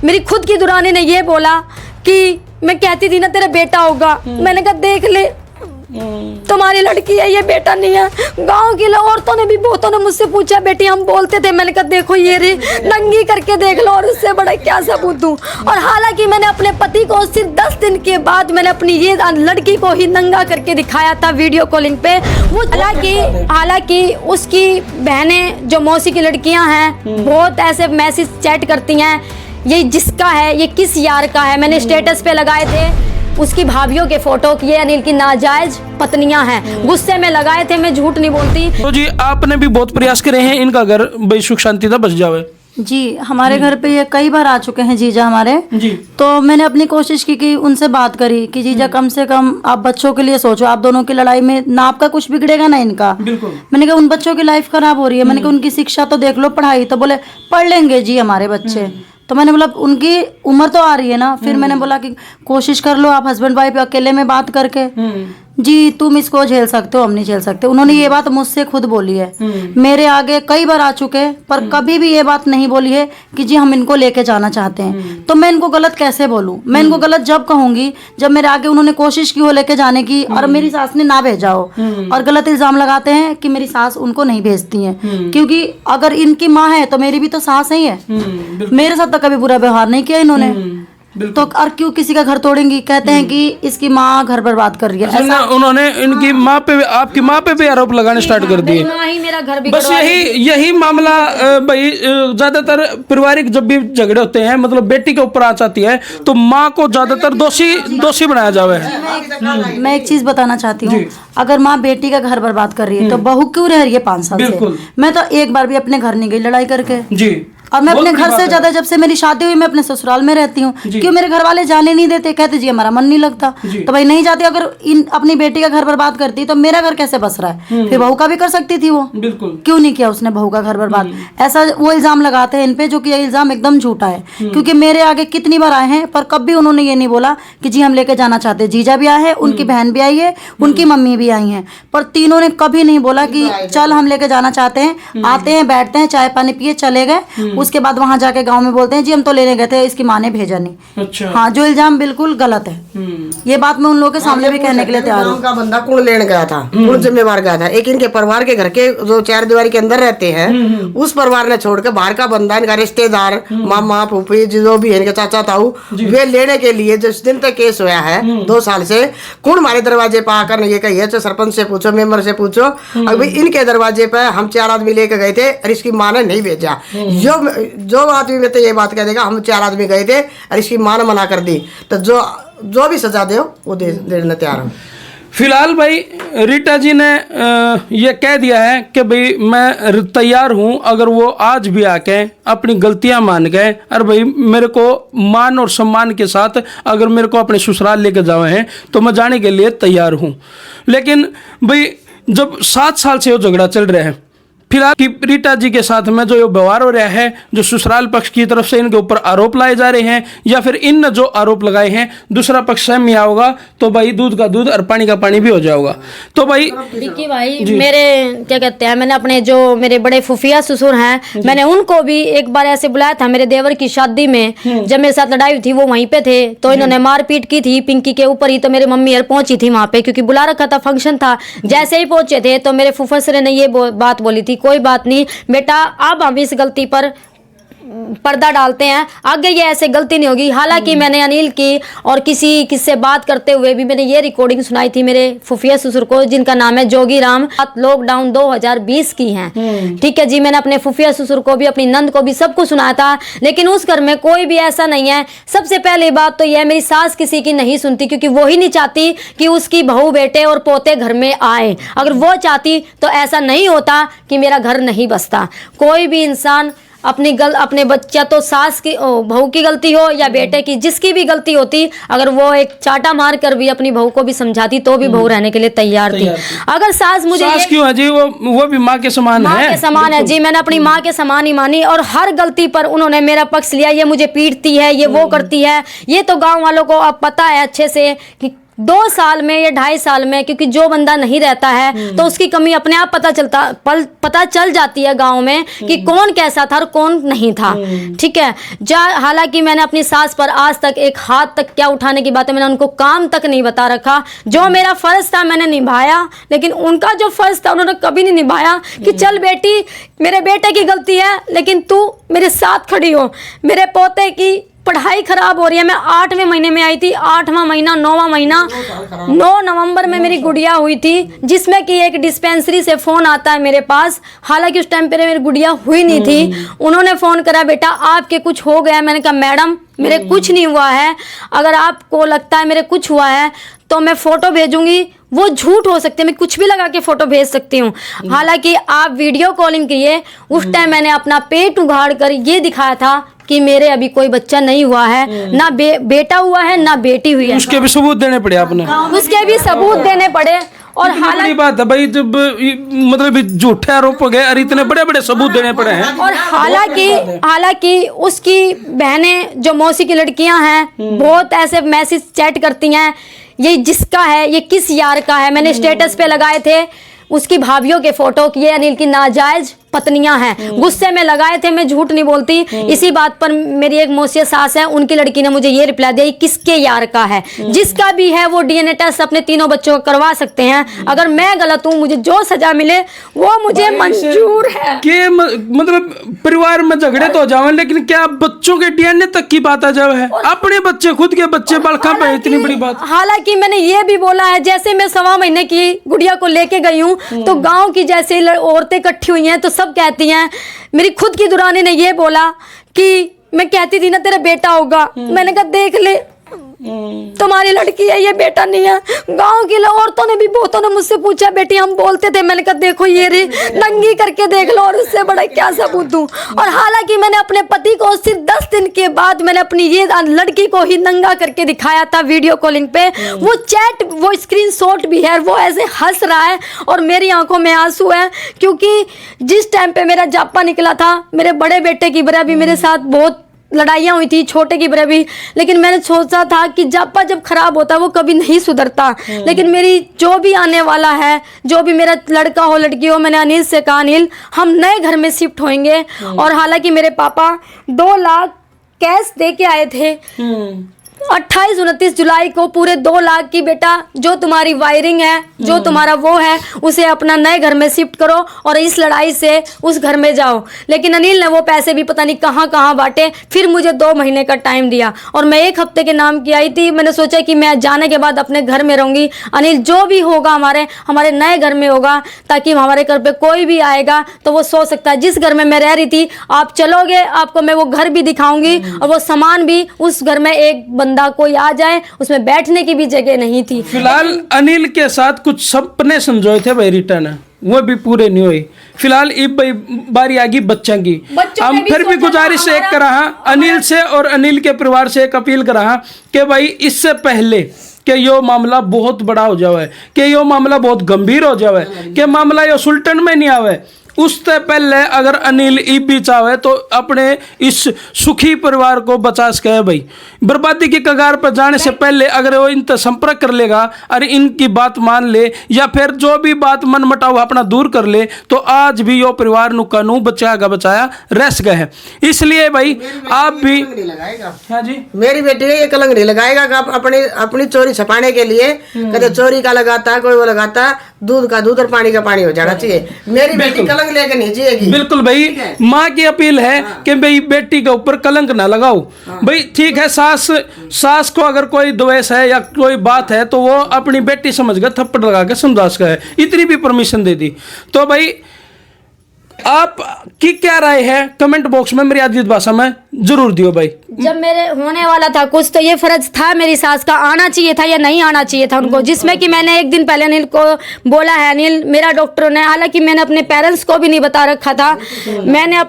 मेरी खुद की दुरानी ने ये बोला कि मैं कहती थी ना तेरा बेटा होगा, मैंने कहा देख ले तुम्हारी लड़की है, ये बेटा नहीं है। गांव की औरतों ने भी, बहुतों ने मुझसे पूछा बेटी, हम बोलते थे, मैंने कहा देखो ये रे नंगी करके देख लो, और उससे बड़ा क्या सबूत दूं। और हालांकि मैंने अपने पति को सिर्फ 10 दिन के बाद मैंने अपनी ये लड़की को ही नंगा करके दिखाया था वीडियो कॉलिंग पे। वो हालांकि उसकी बहनें जो मौसी की लड़कियां हैं बहुत ऐसे मैसेज चैट करती हैं, ये जिसका है, ये किस यार का है। मैंने स्टेटस पे लगाए थे उसकी भाभियों के फोटो कि ये अनिल की नाजायज पत्नियां हैं, गुस्से में लगाए थे, मैं झूठ नहीं बोलती। तो जी आपने भी बहुत प्रयास करे हैं इनका घर भाई सुख शांति से बच जावे। जी, हमारे घर पे ये कई बार आ चुके हैं जीजा हमारे जी। तो मैंने अपनी कोशिश की कि उनसे बात करी कि जीजा कम से कम आप बच्चों के लिए सोचो, आप दोनों की लड़ाई में ना आपका कुछ बिगड़ेगा ना इनका। मैंने कहा उन बच्चों की लाइफ खराब हो रही है, मैंने कहा उनकी शिक्षा तो देख लो, पढ़ाई तो बोले पढ़ लेंगे जी हमारे बच्चे। तो मैंने बोला उनकी उम्र तो आ रही है ना, फिर मैंने बोला कि कोशिश कर लो आप हस्बैंड वाइफ अकेले में बात करके, जी तुम इसको झेल सकते हो, हम नहीं झेल सकते। उन्होंने ये बात मुझसे खुद बोली है, मेरे आगे कई बार आ चुके पर कभी भी ये बात नहीं बोली है कि जी हम इनको लेके जाना चाहते हैं। तो मैं इनको गलत कैसे बोलूं? मैं इनको गलत जब कहूंगी जब मेरे आगे उन्होंने कोशिश की हो लेके जाने की और मेरी सास ने ना भेजा हो, और गलत इल्जाम लगाते हैं कि मेरी सास उनको नहीं भेजती है, क्योंकि अगर इनकी माँ है तो मेरी भी तो सास ही है। मेरे साथ तो कभी बुरा व्यवहार नहीं किया इन्होंने, तो और क्यों किसी का घर तोड़ेंगी? कहते हैं कि इसकी माँ घर बर्बाद कर रही है। ऐसा उन्होंने इनकी माँ पे, आपकी माँ पे भी आरोप लगाने स्टार्ट कर दिए। मेरा घर बस यही मामला भाई ज्यादातर पारिवारिक जब भी झगड़े होते हैं, मतलब बेटी के ऊपर आ जाती है तो माँ को ज्यादातर दोषी बनाया जावे है। मैं एक चीज बताना चाहती हूँ, अगर माँ बेटी का घर बर्बाद कर रही है तो बहू क्यों रह रही है 5 साल से? मैं तो एक बार भी अपने घर नहीं गई लड़ाई करके जी। और मैं अपने घर से ज्यादा, जब से मेरी शादी हुई मैं अपने ससुराल में रहती हूँ। क्यों मेरे घर वाले जाने नहीं देते? कहते जी हमारा मन नहीं लगता, तो भाई नहीं जाती। अगर अपनी बेटी का घर बर्बाद करती तो मेरा घर कैसे बस रहा है? फिर बहू का भी कर सकती थी वो, क्यों नहीं किया उसने बहू का घर बर्बाद? ऐसा वो इल्जाम लगाते हैं इन पे, जो कि ये इल्जाम एकदम झूठा है। क्योंकि मेरे आगे कितनी बार आए हैं पर कभी उन्होंने ये नहीं बोला कि जी हम लेके जाना चाहते। जीजा भी आए हैं, उनकी बहन भी आई है, उनकी मम्मी भी आई है, पर तीनों ने कभी नहीं बोला कि चल हम लेके जाना चाहते हैं। आते हैं, बैठते हैं, चाय पानी पिए, चले गए। उसके बाद वहां जाके गांव में बोलते हैं जी हम तो लेने गए थे, इसकी माँ ने भेजा नहीं। अच्छा। हाँ, जो इल्जाम बिल्कुल गलत है। ये बात मैं उन लोगों के सामने भी कहने के लिए तैयार हूँ। का बंदा कौन लेने गया था, कौन जिम्मेवार गया था? एक इनके परिवार के घर के जो 4 दीवारी के अंदर रहते हैं उस परिवार ने छोड़ के बाहर का बंदा, इनका रिश्तेदार, मामा फूफी जो भी है, इनके चाचा ताऊ, वे लेने के लिए जिस दिन तक केस हुआ है 2 साल से, कौन हमारे दरवाजे पर आकर ये कही है, चाहे सरपंच से पूछो, मेंबर से पूछो, अभी इनके दरवाजे पे हम 4 आदमी लेके गए थे और इसकी माँ ने नहीं भेजा। जो आदमी में तो ये बात कह देगा हम 4 आदमी गए थे और इसकी माँ ने मना कर दी, तो जो भी सजा दे वो देने तैयार हूँ। फिलहाल भाई रीटा जी ने ये कह दिया है कि भाई मैं तैयार हूँ, अगर वो आज भी आके अपनी गलतियां मान गए और भाई मेरे को मान और सम्मान के साथ अगर मेरे को अपने ससुराल लेके जावे हैं तो मैं जाने के लिए तैयार हूँ। लेकिन भाई जब 7 साल से वो झगड़ा चल रहा है, फिलहाल की रीटा जी के साथ में जो ये व्यवहार हो रहा है, जो ससुराल पक्ष की तरफ से इनके ऊपर आरोप लाए जा रहे हैं या फिर इन जो आरोप लगाए हैं दूसरा पक्ष सहम में आओगा तो भाई दूध का दूध और पानी का पानी भी हो जाएगा। तो भाई डिक्की भाई, मेरे क्या कहते हैं, मैंने अपने जो मेरे बड़े फुफिया ससुर हैं, मैंने उनको भी एक बार ऐसे बुलाया था मेरे देवर की शादी में। जब मेरे साथ लड़ाई हुई थी वो वहीं पे थे, तो इन्होंने मारपीट की थी पिंकी के ऊपर ही। तो मेरी मम्मी यार पहुंची थी वहां पे क्योंकि बुला रखा था, फंक्शन था। जैसे ही पहुंचे थे तो मेरे फुफसरे ने ये बात बोली थी, कोई बात नहीं बेटा, अब हम इस गलती पर पर्दा डालते हैं, आगे ये ऐसे गलती नहीं होगी। हालांकि मैंने अनिल की और किससे बात करते हुए भी मैंने ये रिकॉर्डिंग सुनाई थी मेरे फुफिया ससुर को, जिनका नाम है जोगी राम, लॉकडाउन 2020 की हैं। ठीक है जी, मैंने अपने फुफिया ससुर को भी, अपनी नंद को भी, सबको सुनाया था। लेकिन उस घर में कोई भी ऐसा नहीं है। सबसे पहली बात तो यह, मेरी सास किसी की नहीं सुनती, क्योंकि वो ही नहीं चाहती कि उसकी बहू बेटे और पोते घर में आए। अगर वो चाहती तो ऐसा नहीं होता कि मेरा घर नहीं बसता। कोई भी इंसान अपने बच्चा, तो सास की बहू की गलती हो या बेटे की, जिसकी भी गलती होती, अगर वो एक चाटा मार कर भी अपनी बहू को भी समझाती तो भी बहू रहने के लिए तैयार थी। अगर सास मुझे क्यों है जी, वो भी माँ के समान है। माँ के समान है जी, मैंने अपनी माँ के समान ही मानी और हर गलती पर उन्होंने मेरा पक्ष लिया। ये मुझे पीटती है, ये वो करती है, ये तो गाँव वालों को अब पता है अच्छे से कि 2 साल में या 2.5 साल में, क्योंकि जो बंदा नहीं रहता है तो उसकी कमी अपने आप पता चल जाती है गांव में कि कौन कैसा था और कौन नहीं था। ठीक है, हालांकि मैंने अपनी सास पर आज तक एक हाथ तक क्या उठाने की बात है, मैंने उनको काम तक नहीं बता रखा। जो मेरा फर्ज था मैंने निभाया, लेकिन उनका जो फर्ज था उन्होंने कभी नहीं निभाया कि चल बेटी मेरे बेटे की गलती है लेकिन तू मेरे साथ खड़ी हो। मेरे पोते की पढ़ाई खराब हो रही है, मैं 8वें महीने में आई थी, 8वां महीना 9वां महीना 9 नवंबर में मेरी गुड़िया हुई थी, जिसमें कि एक डिस्पेंसरी से फ़ोन आता है मेरे पास। हालांकि उस टाइम पे मेरी गुड़िया हुई नहीं थी। उन्होंने फ़ोन करा, बेटा आपके कुछ हो गया। मैंने कहा मैडम मेरे कुछ नहीं हुआ है, अगर आपको लगता है मेरे कुछ हुआ है तो मैं फ़ोटो भेजूंगी, वो झूठ हो सकते हैं, मैं कुछ भी लगा के फ़ोटो भेज सकती हूँ। हालांकि आप वीडियो कॉलिंग किए, उस टाइम मैंने अपना पेट उघाड़ कर ये दिखाया था कि मेरे अभी कोई बच्चा नहीं हुआ है, ना बेटा हुआ है ना बेटी हुई है। उसके भी सबूत देने पड़े आपने? उसके भी सबूत देने पड़े। और हालांकि बात है भाई, जब मतलब झूठे आरोप हो गए और इतने बड़े बड़े सबूत देने पड़े हैं। और हालांकि उसकी बहनें जो मौसी की लड़कियां हैं बहुत ऐसे मैसेज चैट करती हैं, ये जिसका है, ये किस यार का है। मैंने स्टेटस पे लगाए थे उसकी भाभीियों के फोटो कि ये अनिल की नाजायज पत्नियां हैं, गुस्से में लगाए थे, मैं झूठ नहीं बोलती। इसी बात पर मेरी एक मौसी सास है, उनकी लड़की ने मुझे ये रिप्लाई दिया किसके यार का है। जिसका भी है वो डीएनए टेस्ट अपने तीनों बच्चों को करवा सकते हैं। अगर मैं गलत हूँ, मुझे जो सजा मिले वो मुझे मंजूर है। कि मतलब परिवार में झगड़े तो हो जाए, लेकिन क्या बच्चों के डीएनए तक की बात आ जाए? अपने बच्चे, खुद के बच्चे बलखा पे, इतनी बड़ी बात। हालांकि मैंने ये भी बोला है, जैसे मैं 1.25 महीने की गुड़िया को लेके गई हूँ तो गाँव की जैसे औरतें इकट्ठी हुई हैं तो सब कहती हैं। मेरी खुद की दुरानी ने ये बोला कि मैं कहती थी ना तेरा बेटा होगा, मैंने कहा देख ले तुम्हारी लड़की है, ये बेटा नहीं है। गांव की औरतों ने भी बहुतों ने मुझसे पूछा बेटी हम बोलते थे, मैंने कहा देखो ये रे नंगी करके देख लो, और उससे बड़ा क्या सबूत दूं। और हालांकि मैंने अपने पति को सिर्फ 10 दिन के बाद मैंने अपनी ये लड़की को ही नंगा करके दिखाया था वीडियो कॉलिंग पे। वो चैट, वो स्क्रीनशॉट भी है, वो ऐसे हंस रहा है और मेरी आंखों में आंसू है, क्योंकि जिस टाइम पे मेरा जापा निकला था, मेरे बड़े बेटे की बरा भी मेरे साथ बहुत लड़ाइयाँ हुई थी, छोटे की बराबर भी। लेकिन मैंने सोचा था कि जापा जब खराब होता है वो कभी नहीं सुधरता। लेकिन मेरी जो भी आने वाला है, जो भी मेरा लड़का हो लड़की हो, मैंने अनिल से कहा अनिल हम नए घर में शिफ्ट होंगे। और हालांकि मेरे पापा 2 लाख कैश दे के आए थे 28-29 जुलाई को, पूरे 2 लाख की बेटा जो तुम्हारी वायरिंग है, जो तुम्हारा वो है, उसे अपना नए घर में शिफ्ट करो और इस लड़ाई से उस घर में जाओ। लेकिन अनिल ने वो पैसे भी पता नहीं कहाँ कहाँ बांटे। फिर मुझे 2 महीने का टाइम दिया और मैं 1 हफ्ते के नाम की आई थी। मैंने सोचा कि मैं जाने के बाद अपने घर में रहूंगी, अनिल जो भी होगा हमारे नए घर में होगा, ताकि हमारे घर पे कोई भी आएगा तो वो सोच सकता है जिस घर में मैं रह रही थी आप चलोगे, आपको मैं वो घर भी दिखाऊंगी और वो सामान भी। उस घर में एक बंदा कोई आ जाए, उसमें बैठने की भी जगह नहीं थी। फिलहाल अनिल के साथ कुछ सपने संजोए थे भाई रिटर्न है, वो भी पूरे नहीं हुए। फिलहाल अब भाई बारी आ गई बच्चों की। हम फिर भी गुजारिश एक करा अनिल से और अनिल के परिवार से एक अपील करा कि भाई इससे पहले कि यो मामला बहुत बड़ा हो जाए, कि यो मामला बहुत गंभीर हो जाए, कि मामला यो सुल्टन में नहीं आवे, उससे पहले अगर अनिल भी चाहे तो अपने इस सुखी परिवार को बचा सके। भाई बर्बादी की कगार पर जाने से पहले अगर वो इनसे संपर्क कर लेगा और इनकी बात मान ले, या फिर जो भी बात मन मटाव अपना दूर कर ले, तो आज भी यो परिवार नु कानू बचाया रह सके है। इसलिए भाई आप भी हाँ जी, मेरी बेटी ने ये कलंक नहीं लगाएगा कि आप अपनी चोरी छपाने के लिए कदे चोरी का लगाता, कोई वो लगाता, दूध का दूध और पानी का पानी हो जाना चाहिए। मेरी बेटी कलंक लेकर नहीं जिएगी। बिल्कुल भाई, माँ की अपील है कि भाई बेटी के ऊपर कलंक ना लगाओ। भाई ठीक है, सास को अगर कोई द्वेष है या कोई बात है तो वो अपनी बेटी समझ कर थप्पड़ लगा के समझा सका है, इतनी भी परमिशन दे दी। तो भाई आप की क्या राय है कमेंट बॉक्स में मेरी आदित भाषा में जरूर दियो भाई। जब मेरे होने वाला था कुछ तो ये फर्ज था मेरी सास का, आना चाहिए था या नहीं आना चाहिए था उनको, जिसमें कि मैंने 1 दिन पहले अनिल को बोला है, अनिल मेरा डॉक्टरों ने, हालांकि मैंने अपने पेरेंट्स को भी नहीं बता रखा था, मैंने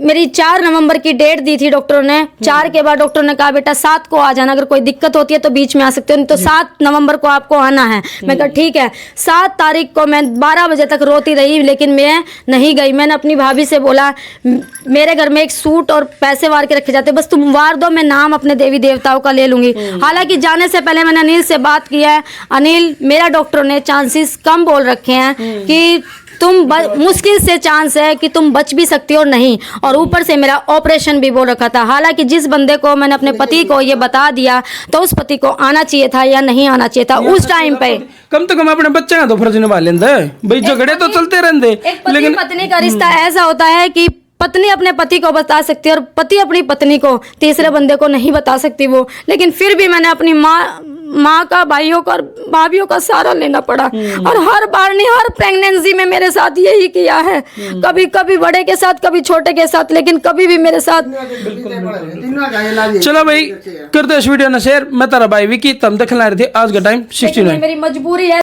मेरी 4 नवंबर की डेट दी थी डॉक्टरों ने। 4 के बाद डॉक्टर ने कहा बेटा 7 को आ जाना, अगर कोई दिक्कत होती है तो बीच में आ सकते हो, नहीं तो 7 नवंबर को आपको आना है। मैं कहा ठीक है। 7 तारीख को मैं 12 बजे तक रोती रही, लेकिन मैं नहीं गई। मैंने अपनी भाभी से बोला, मेरे घर में एक सूट और पैसे वार के रखे जाते, बस तुम वार दो, मैं नाम अपने देवी देवताओं का ले लूंगी। हालांकि जाने से पहले मैंने अनिल से बात किया है। अनिल, मेरा डॉक्टर ने चांसेस कम बोल रखे हैं कि तुम मुश्किल से चांस है कि तुम बच भी सकती हो और नहीं, और ऊपर से मेरा ऑपरेशन भी बोल रखा था। हालांकि जिस बंदे को मैंने अपने पति को ये बता दिया तो उस पति को आना चाहिए था या नहीं आना चाहिए था उस टाइम पे। कम से कम अपने बच्चे का तो फर्ज निभा लेंदे भाई, झगड़े तो चलते रहते, लेकिन पत्नी का रिश्ता ऐसा होता है कि पत्नी अपने पति को बता सकती है और पति अपनी पत्नी को, तीसरे बंदे को नहीं बता सकती वो। लेकिन फिर भी मैंने अपनी माँ का, भाइयों का और भाभियों का सहारा लेना पड़ा, और हर बार नहीं, हर प्रेगनेंसी में मेरे साथ यही किया है। कभी कभी बड़े के साथ, कभी छोटे के साथ, लेकिन कभी भी मेरे साथ। चलो भाई, करते इस वीडियो ने शेयर। मैं तारा भाई विकी, तम देखने रहे थे आज का टाइम 69। मेरी मजबूरी है।